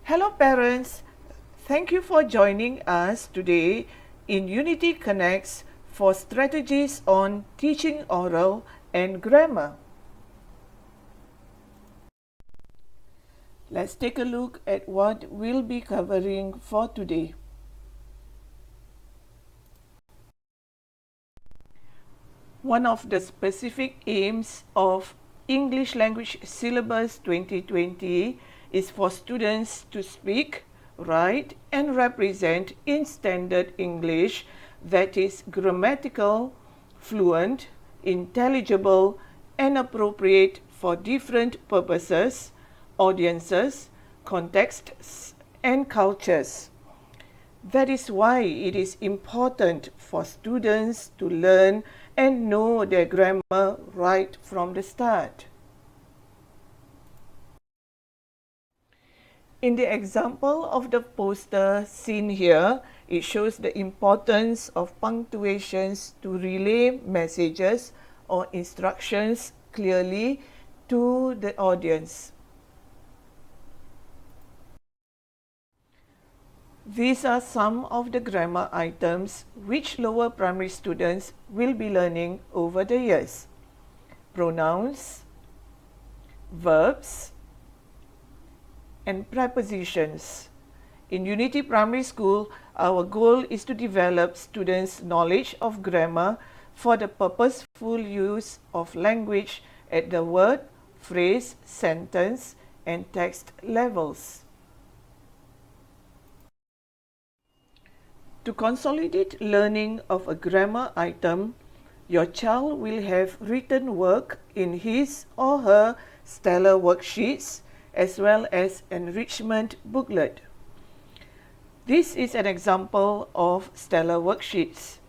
Hello parents, thank you for joining us today in Unity Connects for strategies on teaching oral and grammar. Let's take a look at what we'll be covering for today. One of the specific aims of English Language Syllabus 2020 is for students to speak, write, and represent in standard English that is grammatical, fluent, intelligible, and appropriate for different purposes, audiences, contexts, and cultures. That is why it is important for students to learn and know their grammar right from the start. In the example of the poster seen here, it shows the importance of punctuations to relay messages or instructions clearly to the audience. These are some of the grammar items which lower primary students will be learning over the years. Pronouns, verbs, and prepositions. In Unity Primary School, our goal is to develop students' knowledge of grammar for the purposeful use of language at the word, phrase, sentence, and text levels. To consolidate learning of a grammar item, your child will have written work in his or her Stellar worksheets as well as enrichment booklet. This is an example of Stellar worksheets.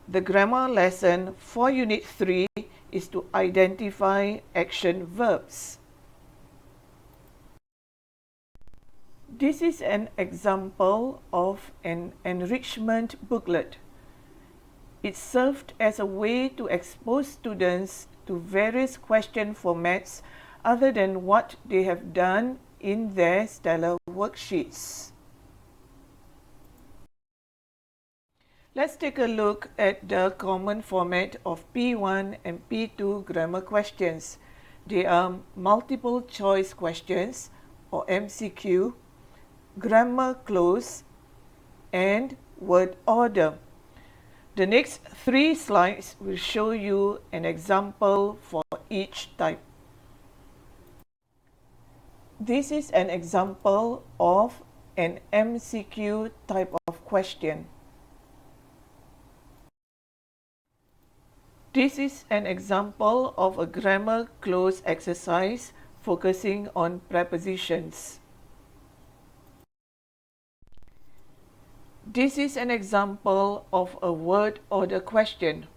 The grammar lesson for Unit 3 is to identify action verbs. This is an example of an enrichment booklet. It served as a way to expose students to various question formats other than what they have done in their Stellar worksheets. Let's take a look at the common format of P1 and P2 grammar questions. They are multiple choice questions or MCQ, grammar clause, and word order. The next 3 slides will show you an example for each type. This is an example of an MCQ type of question. This is an example of a grammar clause exercise focusing on prepositions. This is an example of a word order question.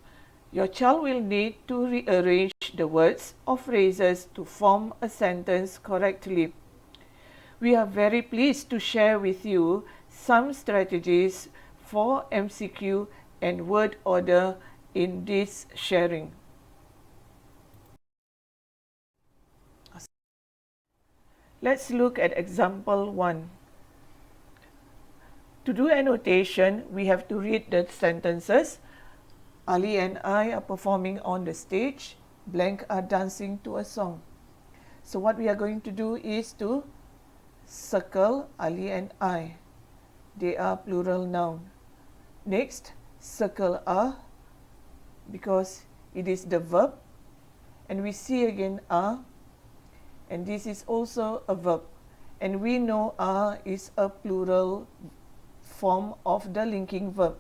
Your child will need to rearrange the words or phrases to form a sentence correctly. We are very pleased to share with you some strategies for MCQ and word order in this sharing. Let's look at example 1. To do annotation, we have to read the sentences. Ali and I are performing on the stage. Blank are dancing to a song. So what we are going to do is to circle Ali and I. They are plural noun. Next, circle are because it is the verb. And we see again are. And this is also a verb. And we know are is a plural form of the linking verb.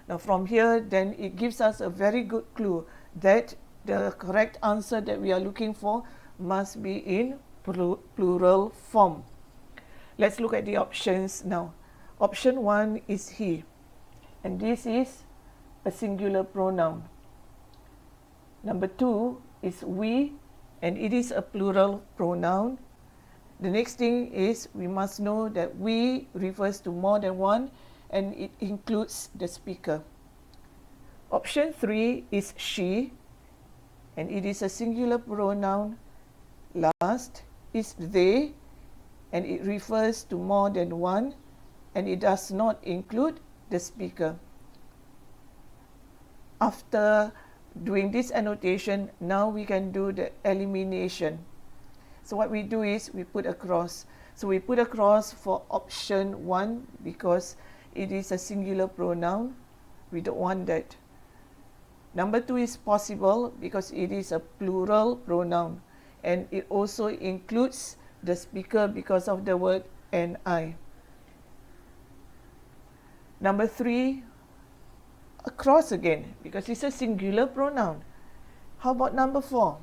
Now from here, then it gives us a very good clue that the correct answer that we are looking for must be in plural form. Let's look at the options now. Option 1 is he, and this is a singular pronoun. Number 2 is we, and it is a plural pronoun. The next thing is we must know that we refers to more than one and it includes the speaker. Option 3 is she, and it is a singular pronoun. Last is they, and it refers to more than one, and it does not include the speaker. After doing this annotation, now we can do the elimination. So what we do is we put a cross. So we put a cross for option 1 because it is a singular pronoun. We don't want that. Number 2 is possible because it is a plural pronoun, and it also includes the speaker because of the word "ni". Number 3, a cross again because it's a singular pronoun. How about number 4?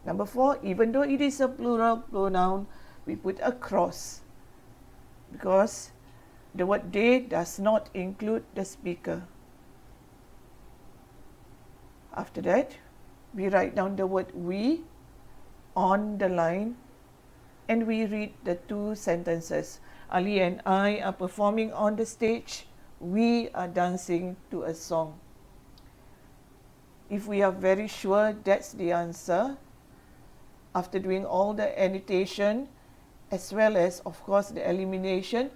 Number 4, even though it is a plural pronoun, we put a cross because the word "they" does not include the speaker. After that, we write down the word "we" on the line, and we read the 2 sentences. Ali and I are performing on the stage. We are dancing to a song. If we are very sure that's the answer, after doing all the annotation as well as, of course, the elimination,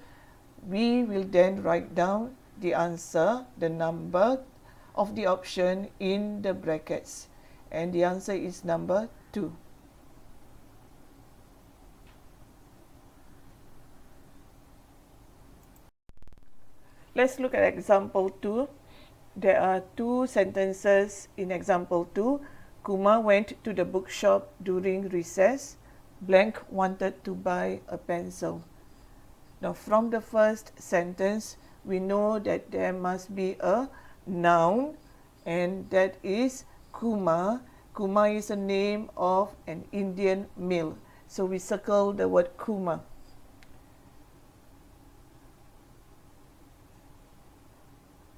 we will then write down the answer, the number of the option in the brackets, and the answer is number 2. Let's look at example 2. There are 2 sentences in example 2. Kumar went to the bookshop during recess. Blank wanted to buy a pencil. Now from the first sentence, we know that there must be a noun, and that is Kumar. Kumar is a name of an Indian male. So we circle the word Kumar.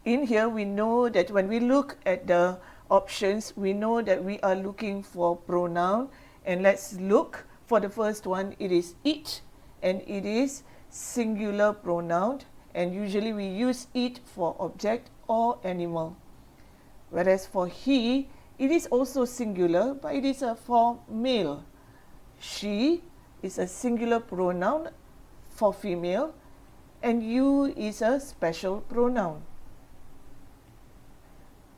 In here, we know that when we look at the options, we know that we are looking for pronoun. And let's look for the first one. It is it, and it is singular pronoun. And usually we use it for object or animal. Whereas for he, it is also singular, but it is for male. She is a singular pronoun for female, and you is a special pronoun.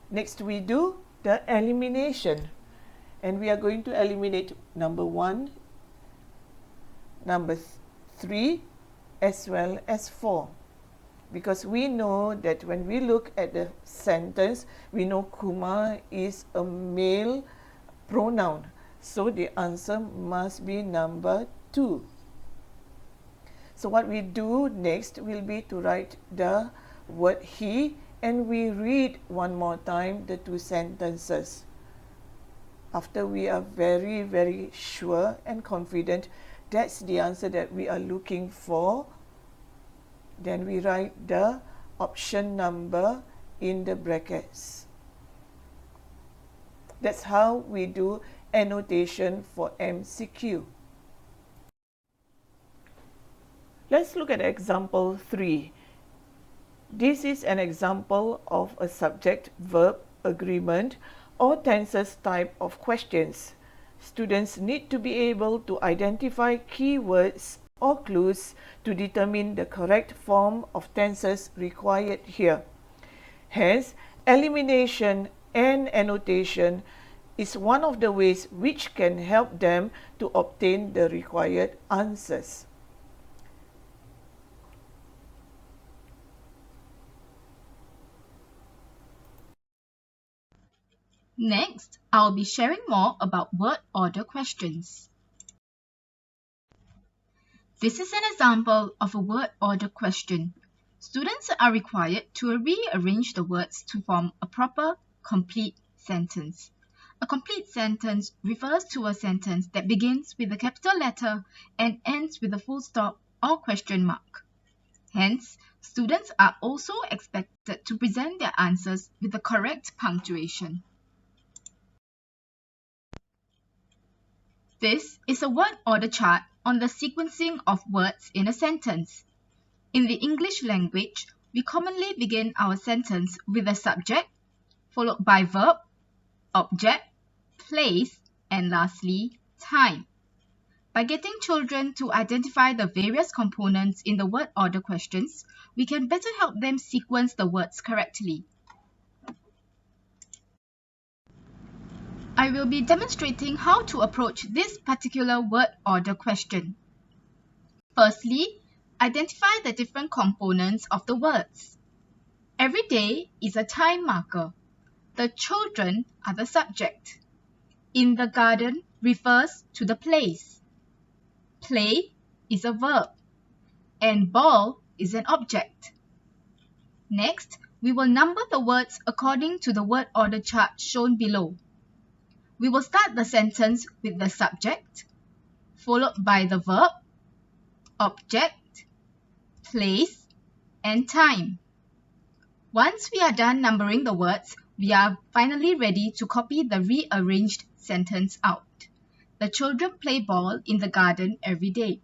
Next, we do the elimination, and we are going to eliminate number 1, number 3, as well as 4. Because we know that when we look at the sentence, we know Kumar is a male pronoun. So the answer must be number 2. So what we do next will be to write the word he, and we read one more time the 2 sentences. After we are very, very sure and confident that's the answer that we are looking for, then we write the option number in the brackets. That's how we do annotation for MCQ. Let's look at example 3. This is an example of a subject-verb agreement or tenses type of questions. Students need to be able to identify keywords or clues to determine the correct form of tenses required here. Hence, elimination and annotation is one of the ways which can help them to obtain the required answers. Next, I'll be sharing more about word order questions. This is an example of a word order question. Students are required to rearrange the words to form a proper, complete sentence. A complete sentence refers to a sentence that begins with a capital letter and ends with a full stop or question mark. Hence, students are also expected to present their answers with the correct punctuation. This is a word order chart on the sequencing of words in a sentence. In the English language, we commonly begin our sentence with a subject, followed by verb, object, place, and lastly, time. By getting children to identify the various components in the word order questions, we can better help them sequence the words correctly. I will be demonstrating how to approach this particular word order question. Firstly, identify the different components of the words. Every day is a time marker. The children are the subject. In the garden refers to the place. Play is a verb, and ball is an object. Next, we will number the words according to the word order chart shown below. We will start the sentence with the subject, followed by the verb, object, place, and time. Once we are done numbering the words, we are finally ready to copy the rearranged sentence out. The children play ball in the garden every day.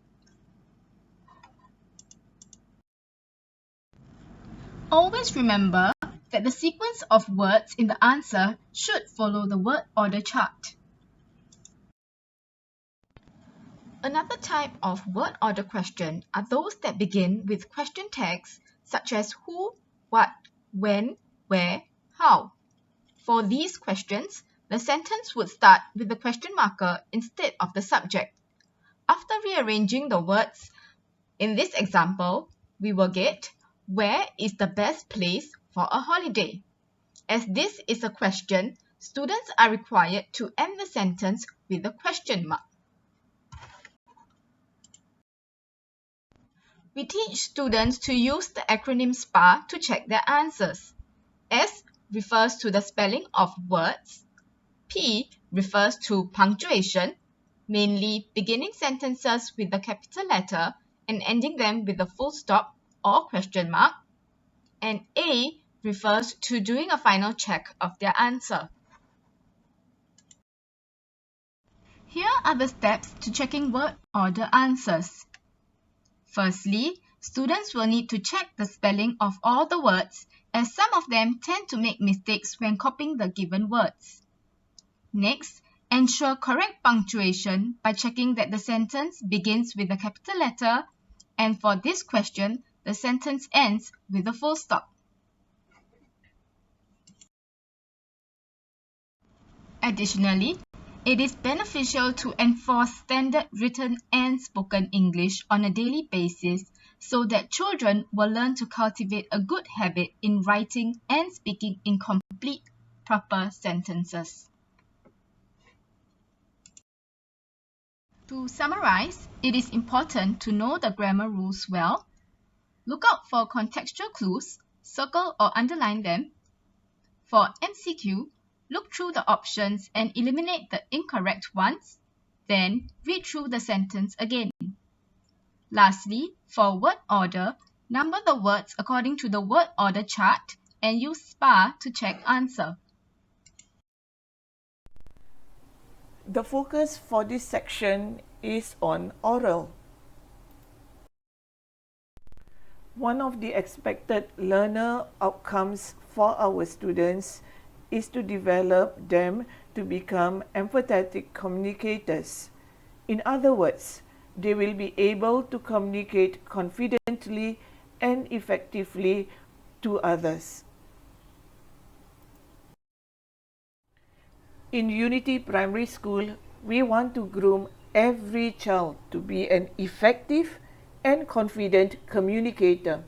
Always remember that the sequence of words in the answer should follow the word order chart. Another type of word order question are those that begin with question tags such as who, what, when, where, how. For these questions, the sentence would start with the question marker instead of the subject. After rearranging the words, in this example, we will get, where is the best place for a holiday? As this is a question, students are required to end the sentence with a question mark. We teach students to use the acronym SPAR to check their answers. S refers to the spelling of words. P refers to punctuation, mainly beginning sentences with the capital letter and ending them with a full stop or question mark. And A refers to doing a final check of their answer. Here are the steps to checking word order answers. Firstly, students will need to check the spelling of all the words, as some of them tend to make mistakes when copying the given words. Next, ensure correct punctuation by checking that the sentence begins with a capital letter, and for this question, the sentence ends with a full stop. Additionally, it is beneficial to enforce standard written and spoken English on a daily basis so that children will learn to cultivate a good habit in writing and speaking in complete, proper sentences. To summarize, it is important to know the grammar rules well. Look out for contextual clues, circle or underline them. For MCQ, look through the options and eliminate the incorrect ones. Then read through the sentence again. Lastly, for word order, number the words according to the word order chart and use SPAR to check answer. The focus for this section is on oral. One of the expected learner outcomes for our students is to develop them to become empathetic communicators. In other words, they will be able to communicate confidently and effectively to others. In Unity Primary School, we want to groom every child to be an effective and confident communicator.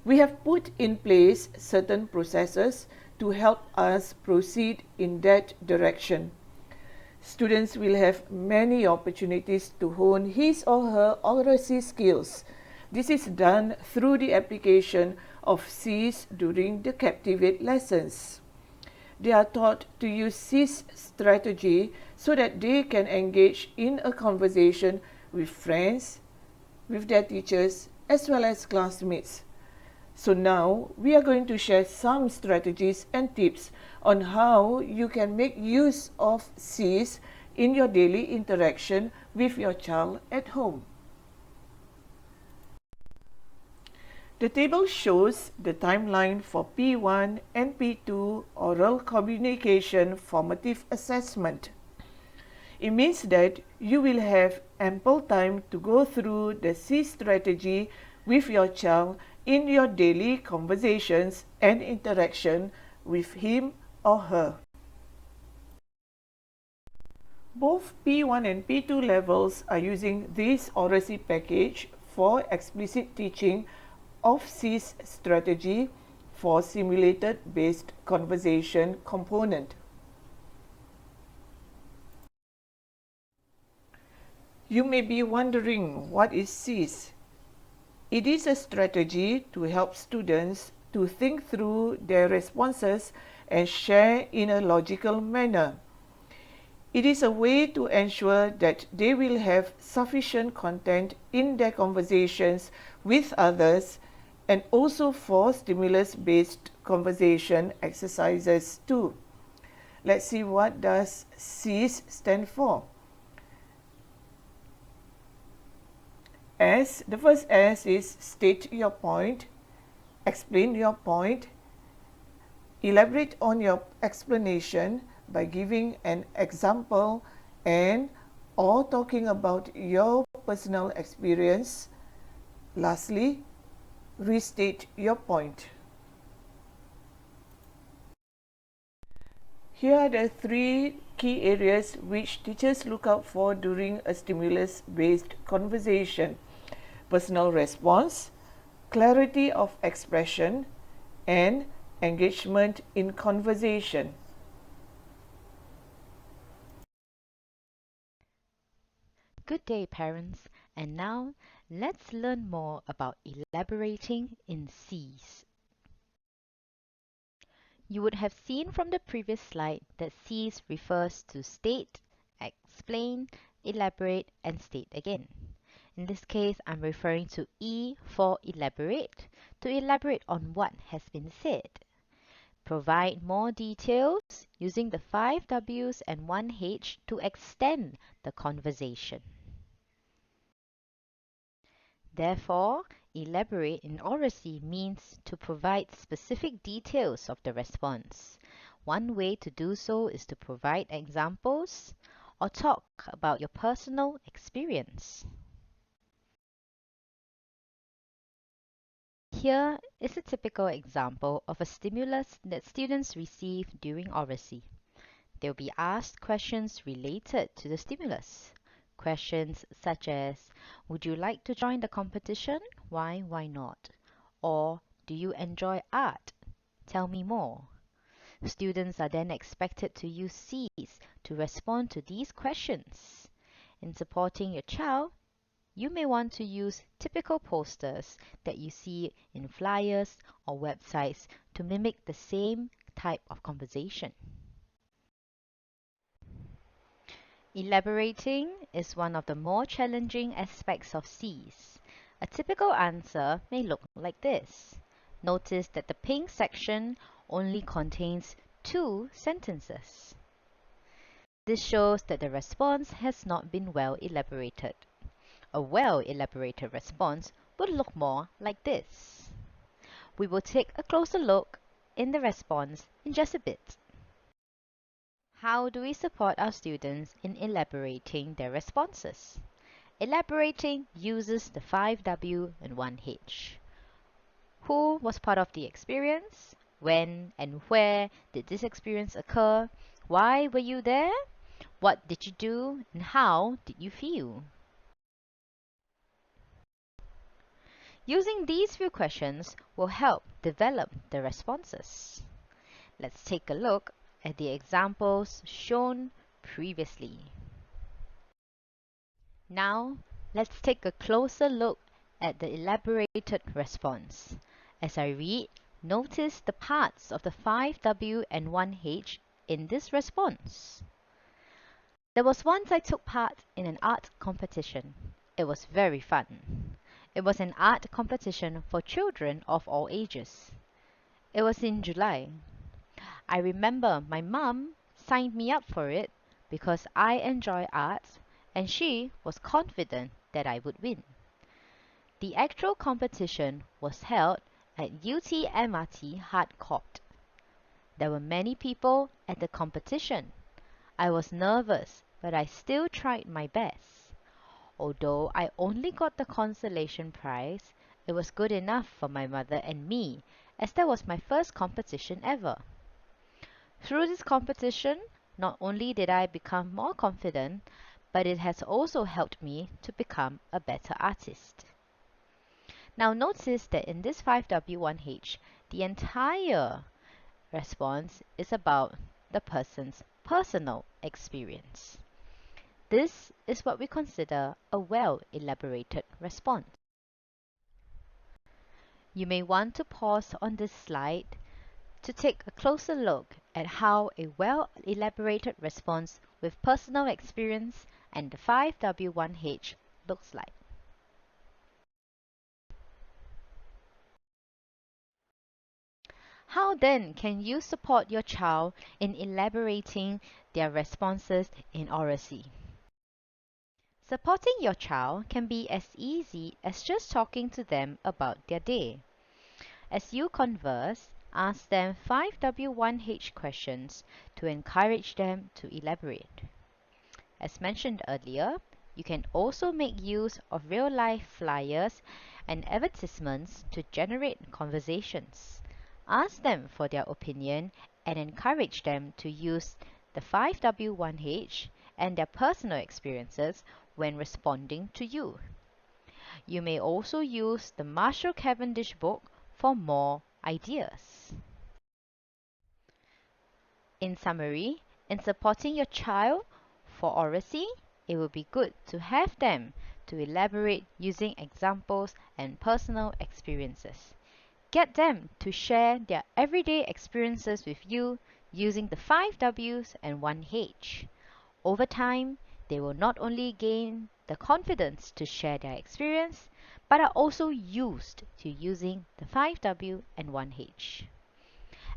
We have put in place certain processes to help us proceed in that direction. Students will have many opportunities to hone his or her oracy skills. This is done through the application of SEAS during the Captivate lessons. They are taught to use SEAS strategy so that they can engage in a conversation with friends, with their teachers, as well as classmates. So now, we are going to share some strategies and tips on how you can make use of SEAS in your daily interaction with your child at home. The table shows the timeline for P1 and P2 oral communication formative assessment. It means that you will have ample time to go through the C strategy with your child in your daily conversations and interaction with him or her. Both P1 and P2 levels are using this Oracy package for explicit teaching of C's strategy for simulated based conversation component. You may be wondering what is CIS. It is a strategy to help students to think through their responses and share in a logical manner. It is a way to ensure that they will have sufficient content in their conversations with others and also for stimulus-based conversation exercises too. Let's see, what does CIS stand for? S, the first S is state your point, explain your point, elaborate on your explanation by giving an example and or talking about your personal experience. Lastly, restate your point. Here are the three key areas which teachers look out for during a stimulus-based conversation: personal response, clarity of expression, and engagement in conversation. Good day, parents, and now let's learn more about elaborating in C's. You would have seen from the previous slide that C's refers to state, explain, elaborate, and state again. In this case, I'm referring to E for elaborate, to elaborate on what has been said. Provide more details using the 5 W's and 1 H to extend the conversation. Therefore, elaborate in Oracy means to provide specific details of the response. One way to do so is to provide examples or talk about your personal experience. Here is a typical example of a stimulus that students receive during Oracy. They'll be asked questions related to the stimulus. Questions such as, would you like to join the competition? Why not? Or, do you enjoy art? Tell me more. Students are then expected to use C's to respond to these questions. In supporting your child, you may want to use typical posters that you see in flyers or websites to mimic the same type of conversation. Elaborating is one of the more challenging aspects of C's. A typical answer may look like this. Notice that the pink section only contains 2 sentences. This shows that the response has not been well elaborated. A well-elaborated response would look more like this. We will take a closer look in the response in just a bit. How do we support our students in elaborating their responses? Elaborating uses the 5 W and 1 H. Who was part of the experience? When and where did this experience occur? Why were you there? What did you do and how did you feel? Using these few questions will help develop the responses. Let's take a look at the examples shown previously. Now, let's take a closer look at the elaborated response. As I read, notice the parts of the 5 W and 1 H in this response. There was once I took part in an art competition. It was very fun. It was an art competition for children of all ages. It was in July. I remember my mum signed me up for it because I enjoy art and she was confident that I would win. The actual competition was held at UTMRT Hard There were many people at the competition. I was nervous but I still tried my best. Although I only got the consolation prize, it was good enough for my mother and me, as that was my first competition ever. Through this competition, not only did I become more confident, but it has also helped me to become a better artist. Now notice that in this 5W1H, the entire response is about the person's personal experience. This is what we consider a well-elaborated response. You may want to pause on this slide to take a closer look at how a well-elaborated response with personal experience and the 5W1H looks like. How then can you support your child in elaborating their responses in oracy? Supporting your child can be as easy as just talking to them about their day. As you converse, ask them 5W1H questions to encourage them to elaborate. As mentioned earlier, you can also make use of real-life flyers and advertisements to generate conversations. Ask them for their opinion and encourage them to use the 5W1H and their personal experiences when responding to you. You may also use the Marshall Cavendish book for more ideas. In summary, in supporting your child for oracy, it would be good to have them to elaborate using examples and personal experiences. Get them to share their everyday experiences with you using the 5Ws and 1H. Over time, they will not only gain the confidence to share their experience, but are also used to using the 5W and 1H.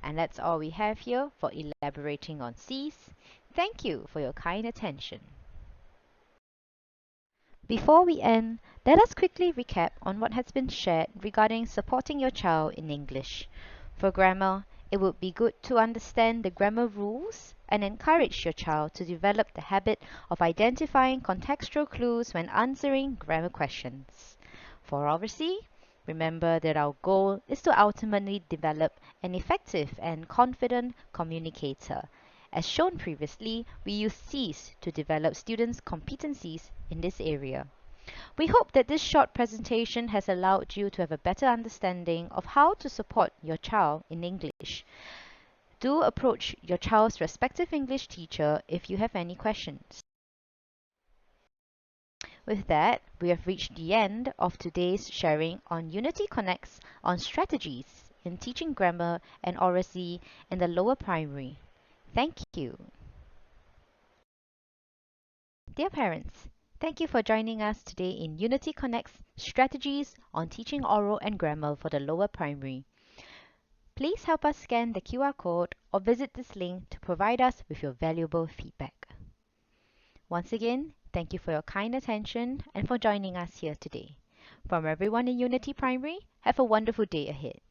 And that's all we have here for elaborating on C's. Thank you for your kind attention. Before we end, let us quickly recap on what has been shared regarding supporting your child in English. For grammar, it would be good to understand the grammar rules and encourage your child to develop the habit of identifying contextual clues when answering grammar questions. For oracy, remember that our goal is to ultimately develop an effective and confident communicator. As shown previously, we use C's to develop students' competencies in this area. We hope that this short presentation has allowed you to have a better understanding of how to support your child in English. Do approach your child's respective English teacher if you have any questions. With that, we have reached the end of today's sharing on Unity Connects on strategies in teaching grammar and oracy in the lower primary. Thank you. Dear parents, thank you for joining us today in Unity Connects Strategies on Teaching Oral and Grammar for the Lower Primary. Please help us scan the QR code or visit this link to provide us with your valuable feedback. Once again, thank you for your kind attention and for joining us here today. From everyone in Unity Primary, have a wonderful day ahead.